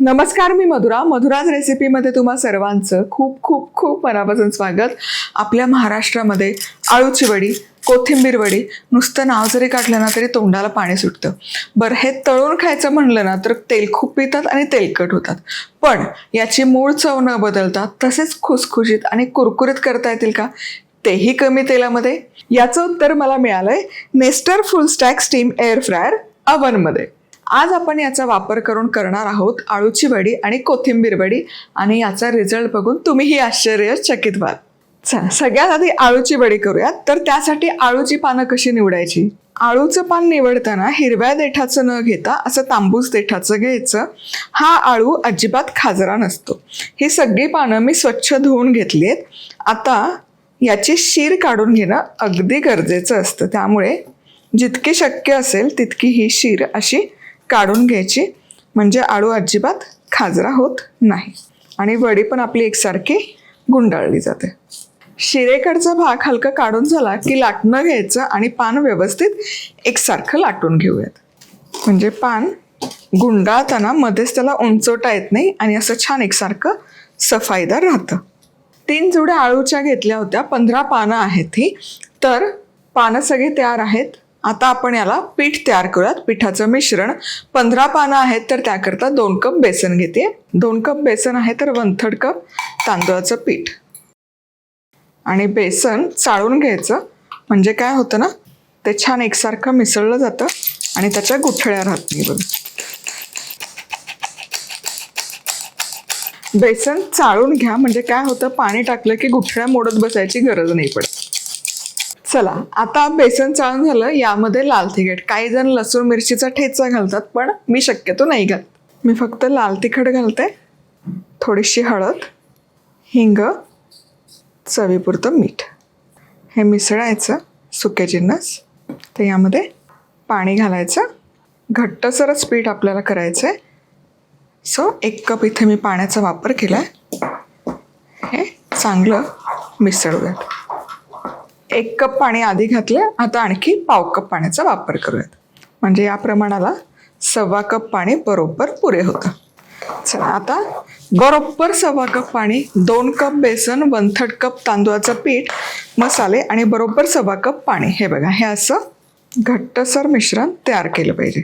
नमस्कार, मी मधुराज रेसिपीमध्ये तुम्हा सर्वांचं खूप खूप खूप मनापासून स्वागत. आपल्या महाराष्ट्रामध्ये आळूची वडी, कोथिंबीर वडी नुसतं नाव जरी काढलं ना तरी तोंडाला पाणी सुटतं. बरं, हे तळून खायचं म्हणलं ना तर तेल खूप पितात आणि तेलकट होतात. पण याची मूळ चव न बदलता तसेच खुसखुशीत आणि कुरकुरीत करता येतील का, तेही कमी तेलामध्ये? याचं उत्तर मला मिळालंय Nestor full stack steam air fryer अवनमध्ये. आज आपण याचा वापर करून करणार आहोत आळूची वडी आणि कोथिंबीर वडी, आणि याचा रिझल्ट बघून तुम्हीही आश्चर्यचकित व्हाल. चला, सगळ्यात आधी आळूची वडी करूयात. तर त्यासाठी आळूची पानं कशी निवडायची? आळूचं पान निवडताना हिरव्या देठाचं न घेता असं तांबूस देठाचं घ्यायचं. हा आळू अजिबात खाजरा नसतो. ही सगळी पानं मी स्वच्छ धुवून घेतली आहेत. आता याची शीर काढून घेणं अगदी गरजेचं असतं, त्यामुळे जितकी शक्य असेल तितकी ही शीर अशी काढून घ्यायची, म्हणजे आळू अजिबात खाजरा होत नाही आणि वडी पण आपली एकसारखी गुंडाळली जाते. शिरेकडचा भाग हलका काढून झाला की लाटणं घ्यायचं आणि पान व्यवस्थित एकसारखं लाटून घेऊयात, म्हणजे पान गुंडाळताना मध्येच त्याला उंचवता येत नाही आणि असं छान एकसारखं सफाईदार राहतं. 3 जुड्या आळूच्या घेतल्या होत्या, 15 पानं आहेत ही. तर पानं सगळी तयार आहेत. आता आपण याला पीठ तयार करूयात. पिठाचं मिश्रण 15 पानं आहेत तर त्याकरता 2 कप बेसन घेते. 2 कप बेसन आहे तर 1/3 कप तांदळाचं पीठ. आणि बेसन चाळून घ्यायचं, म्हणजे काय होतं ना, ते छान एकसारखं मिसळलं जातं आणि त्याच्या गुठळ्या राहत नाही. बघा, बेसन चाळून घ्या, म्हणजे काय होतं, पाणी टाकलं की गुठळ्या मोडत बसायची गरज नाही पडत. चला, आता बेसन चाळून झालं. यामध्ये लाल तिखट, काही जण लसूण मिरचीचा ठेचा घालतात, पण मी शक्यतो नाही घालत. मी फक्त लाल तिखट घालते, थोडीशी हळद, हिंग, चवीपुरतं मीठ. हे मिसळायचं सुके जिन्नस. तर यामध्ये पाणी घालायचं. घट्टसरच पीठ आपल्याला करायचं आहे. 1 कप इथे मी पाण्याचा वापर केला आहे. हे चांगलं मिसळूयात. 1 कप पाणी आधी घातलं, आता आणखी पाव कप पाण्याचा वापर करूयात, म्हणजे या प्रमाणाला 1/2 कप पाणी बरोबर पुरे होतं. चला, आता बरोबर 1/2 कप पाणी, 2 कप बेसन, 1/3 कप तांदूळाचं पीठ, मसाले आणि बरोबर 1/2 कप पाणी. हे बघा, हे असं घट्टसर मिश्रण तयार केलं पाहिजे.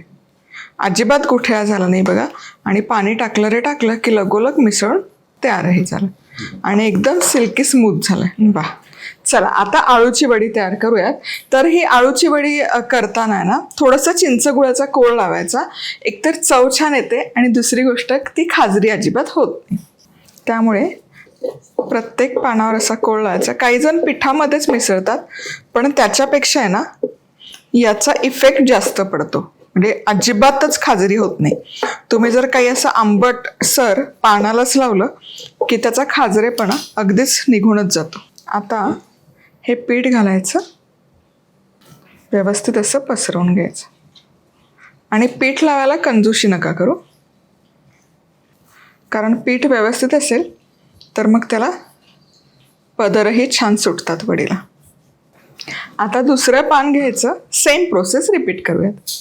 अजिबात गुठळ्या झाला नाही बघा. आणि पाणी टाकलं की लगोलग मिसळून तयारही झालं आणि एकदम सिल्की स्मूथ झालं. बा, चला, आता आळूची वडी तयार करूयात. तर ही आळूची वडी करताना ना थोडंसं चिंचगुळाचा कोळ लावायचा. एकतर चव छान येते आणि दुसरी गोष्ट, ती खाजरी अजिबात होत नाही. त्यामुळे प्रत्येक पानावर असा कोळ लावायचा. काही जण पिठामध्येच मिसळतात, पण त्याच्यापेक्षा आहे ना याचा इफेक्ट जास्त पडतो, म्हणजे अजिबातच खाजरी होत नाही. तुम्ही जर काही असं आंबट सर पानालाच लावलं की त्याचा खाजरेपणा अगदीच निघूनच जातो. आता हे पीठ घालायचं, व्यवस्थित असं पसरवून घ्यायचं. आणि पीठ लावायला कंजूशी नका करू, कारण पीठ व्यवस्थित असेल तर मग त्याला पदरही छान सुटतात वडीला. आता दुसरं पान घ्यायचं, सेम प्रोसेस रिपीट करूयात.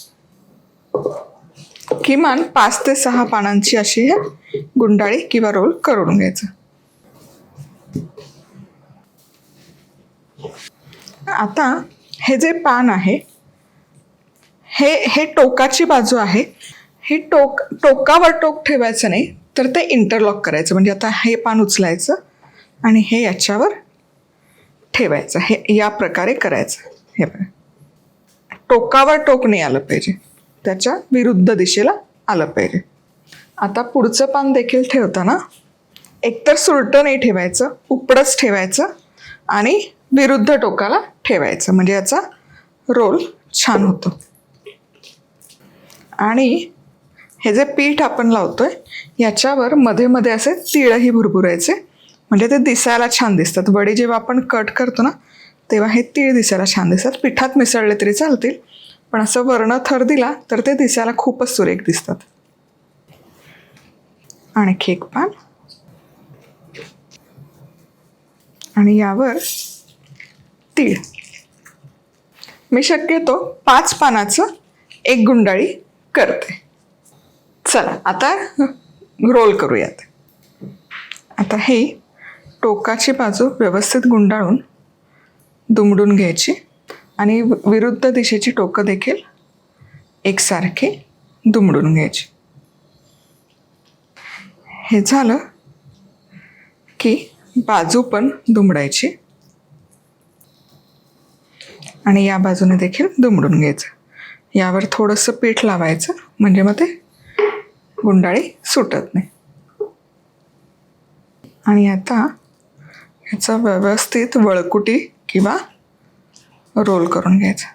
किमान 5 ते 6 पानांची अशी हे गुंडाळी किंवा रोल करून घ्यायचं. आता हे जे पान आहे, हे टोकाची बाजू आहे. ही टोकावर टोक ठेवायचं नाही, तर ते इंटरलॉक करायचं. म्हणजे आता हे पान उचलायचं आणि हे याच्यावर ठेवायचं. हे या प्रकारे करायचं. हे बघा, टोकावर टोक नाही आलं पाहिजे, त्याच्या विरुद्ध दिशेला आलं पाहिजे. आता पुढचं पान देखील ठेवताना एकतर सुलटं नाही ठेवायचं, उपडच ठेवायचं आणि विरुद्ध टोकाला ठेवायचं, म्हणजे याचा रोल छान होतो. आणि हे जे पीठ आपण लावतोय याच्यावर मध्ये मध्ये असे तिळही भुरभुरायचे, म्हणजे ते दिसायला छान दिसतात. वडी जेव्हा आपण कट करतो ना तेव्हा हे तीळ दिसायला छान दिसतात. पिठात मिसळले तरी चालतील, पण असं वर्ण थर दिला तर ते दिसायला खूपच सुरेख दिसतात. आणखी एक पान आणि यावर तीळ. मी शक्यतो 5 पानाचं एक गुंडाळी करते. चला, आता रोल करूयात. आता हे टोकाची बाजू व्यवस्थित गुंडाळून दुमडून घ्यायची आणि विरुद्ध दिशेची टोकं देखील एकसारखे दुमडून घ्यायची. हे झालं की बाजू पण दुमडायची आणि या बाजूने देखील दुमडून घ्यायचं. यावर थोडंसं पीठ लावायचं म्हणजे मग ते गुंडाळी सुटत नाही. आणि आता ह्याचा व्यवस्थित वळकुटी किंवा रोल करून घ्यायचा.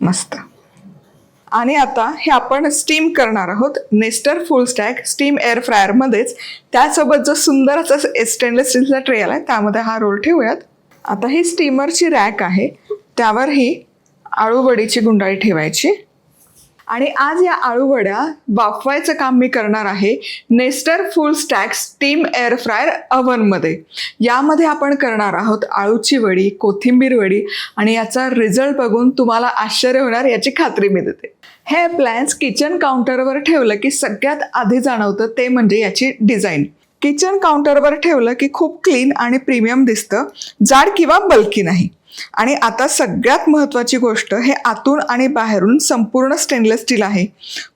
मस्त. आणि आता हे आपण स्टीम करणार आहोत Nestor full stack steam air फ्रायरमध्येच. त्यासोबत जो सुंदर असा स्टेनलेस स्टीलचा ट्रे आला आहे त्यामध्ये हा रोल ठेवूयात. आता ही स्टीमरची रॅक आहे, त्यावर ही आळूवडीची गुंडाळी ठेवायची. आणि आज या आळूवड्या वाफवायचं काम मी करणार आहे Nestor full stack steam air fryer अव्हनमध्ये. यामध्ये आपण करणार आहोत आळूची वडी, कोथिंबीर वडी आणि याचा रिझल्ट बघून तुम्हाला आश्चर्य होणार याची खात्री मी देते. हे अप्लायन्स किचन काउंटरवर ठेवलं की सगळ्यात आधी जाणवतं ते म्हणजे याची डिझाईन. किचन काउंटरवर ठेवलं की खूप क्लीन आणि प्रीमियम दिसतं, जाड किंवा बल्की नाही. आणि आता सगळ्यात महत्त्वाची गोष्ट, हे आतून आणि बाहेरून संपूर्ण स्टेनलेस स्टील आहे.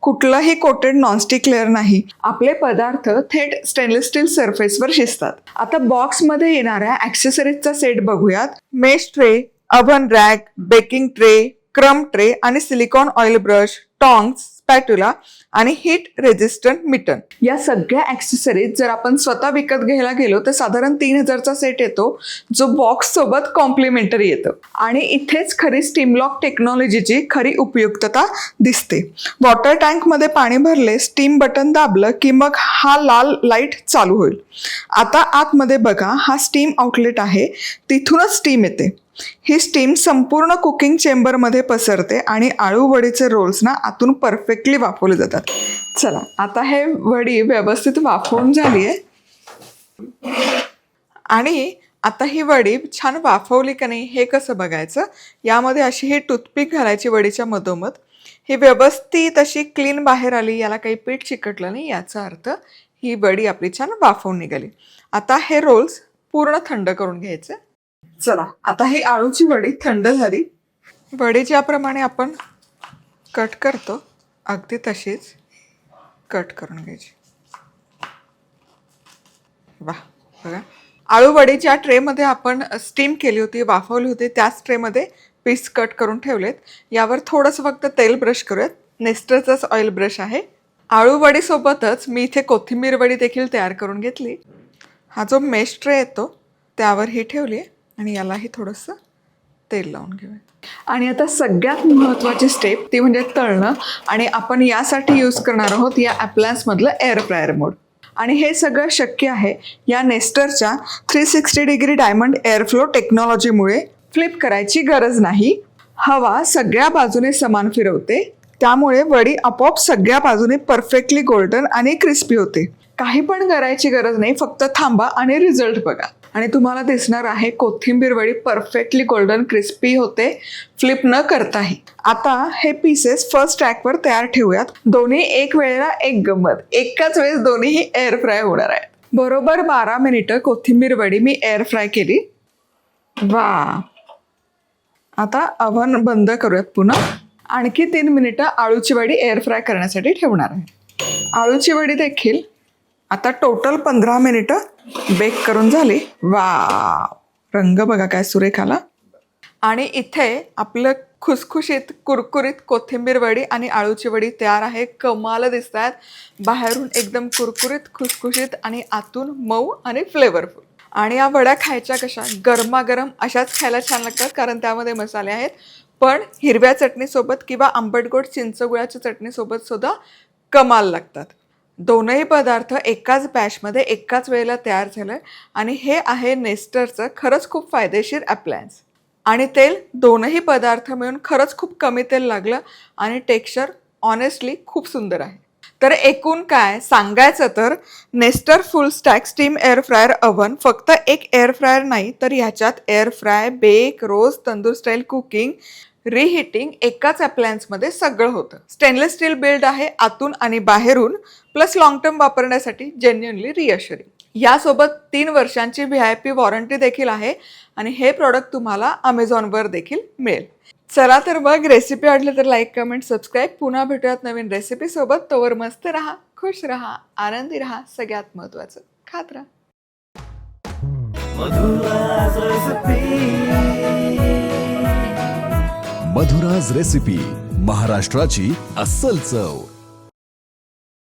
कुठलंही कोटेड नॉनस्टिक लेअर नाही. आपले पदार्थ थेट स्टेनलेस स्टील सरफेसवर शिजतात. आता बॉक्समध्ये येणाऱ्या ॲक्सेसरीजचा सेट बघूयात. Mesh tray, oven rack, baking tray, crumb tray आणि silicone oil brush, tongs, spatula आणि हीट रेजिस्टंट मिटन. या सगळ्या ॲक्सेसरीज जर आपण स्वतः विकत घ्यायला गेलो तर साधारण 3000चा सेट येतो, जो बॉक्स सोबत कॉम्प्लिमेंटरी येतं. आणि इथेच खरी स्टीमलॉक टेक्नॉलॉजीची खरी उपयुक्तता दिसते. वॉटर टँकमध्ये पाणी भरले, स्टीम बटन दाबलं की मग हा लाल लाईट चालू होईल. आता आतमध्ये बघा, हा स्टीम आउटलेट आहे, तिथूनच स्टीम येते. ही स्टीम संपूर्ण कुकिंग चेंबरमध्ये पसरते आणि आळू वडीचे रोल्स ना आतून परफेक्टली वाफवले जातात. चला, आता हे वडी व्यवस्थित वाफवून झाली आहे आणि आता ही वडी छान वाफवली का नाही हे कसं बघायचं. यामध्ये अशी ही टूथपिक घालायची वडीच्या मधोमध. ही व्यवस्थित अशी क्लीन बाहेर आली, याला काही पीठ चिकटलं नाही, याचा अर्थ ही वडी आपली छान वाफवून निघाली. आता हे रोल्स पूर्ण थंड करून घ्यायचे. चला, आता ही आळूची वडी थंड झाली. वडी ज्याप्रमाणे आपण कट करतो अगदी तशीच कट करून घ्यायची. वा, बघा, आळू वडी ज्या ट्रेमध्ये आपण स्टीम केली होती, वाफवली होती, त्याच ट्रेमध्ये पीस कट करून ठेवलेत. यावर थोडंसं फक्त तेल ब्रश करूयात. नेस्टरचाच ऑइल ब्रश आहे. आळू वडीसोबतच मी इथे कोथिंबीर वडी देखील तयार करून घेतली. हा जो मेश ट्रे येतो त्यावर ही ठेवली आहे आणि यालाही थोडंसं तेल लावून घेऊया. आणि आता सगळ्यात महत्त्वाची स्टेप ती म्हणजे तळणं. आणि आपण यासाठी यूज करणार आहोत या अप्लायन्समधलं एअर फ्रायर मोड. आणि हे सगळं शक्य आहे या नेस्टरच्या 360 डिग्री डायमंड एअरफ्लो टेक्नॉलॉजीमुळे. फ्लिप करायची गरज नाही. हवा सगळ्या बाजूने समान फिरवते, त्यामुळे वडी आपोआप सगळ्या बाजूने परफेक्टली गोल्डन आणि क्रिस्पी होते. काही पण करायची गरज नाही, फक्त थांबा आणि रिझल्ट बघा. आणि तुम्हाला दिसणार आहे कोथिंबीर वडी परफेक्टली गोल्डन क्रिस्पी होते, फ्लिप न करताही. आता हे पीसेस फर्स्ट ट्रॅकवर तयार ठेवूयात. दोन्ही एक वेळेला एक गंमत, एकाच वेळेस दोन्हीही एअर फ्राय होणार आहेत. बरोबर 12 मिनिटं कोथिंबीर वडी मी एअर फ्राय केली. वा, आता अव्हन बंद करूयात पुन्हा. आणखी 3 मिनिटं आळूची वडी एअर फ्राय करण्यासाठी ठेवणार आहे. आळूची वडी देखील आता टोटल 15 मिनिटं बेक करून झाली. वा, रंग बघा काय सुरेख आला. आणि इथे आपलं खुसखुशीत कुरकुरीत कोथिंबीर वडी आणि आळूची वडी तयार आहे. कमाल दिसत आहेत. बाहेरून एकदम कुरकुरीत खुसखुशीत आणि आतून मऊ आणि फ्लेवरफुल. आणि या वड्या खायच्या कशा, गरमागरम अशाच खायला छान लागतात, कारण त्यामध्ये मसाले आहेत. पण हिरव्या चटणीसोबत किंवा आंबटगोड चिंचगुळाच्या चटणीसोबत सुद्धा कमाल लागतात. दोनही पदार्थ एकाच बॅचमध्ये एकाच वेळेला तयार झालं आणि हे आहे नेस्टरचं खरंच खूप फायदेशीर अप्लायन्स. आणि तेल दोनही पदार्थ मिळून खरंच खूप कमी तेल लागलं आणि टेक्स्चर ऑनेस्टली खूप सुंदर आहे. तर एकूण काय सांगायचं तर Nestor full stack steam air fryer oven फक्त एक एअर फ्रायर नाही तर ह्याच्यात air fry, bake, roast, tandoor style cooking, reheating एकाच अप्लायन्समध्ये सगळं होतं. स्टेनलेस स्टील बिल्ड आहे आतून आणि बाहेरून, प्लस लॉंग टर्म वापरण्यासाठी जेन्युअनली रिअश्युरिंग. यासोबत 3 वर्षांची VIP वॉरंटी देखील आहे आणि हे प्रॉडक्ट तुम्हाला अमेझॉनवर देखील मिळेल. चला तर मग रेसिपी आवडली तर लाईक, कमेंट, सबस्क्राईब. पुन्हा भेटूयात नवीन रेसिपी सोबत. तोवर मस्त राहा, खुश राहा, आनंदी राहा, सगळ्यात महत्त्वाचं खात राहा. मधुराज रेसिपी, महाराष्ट्राची अस्सल चव.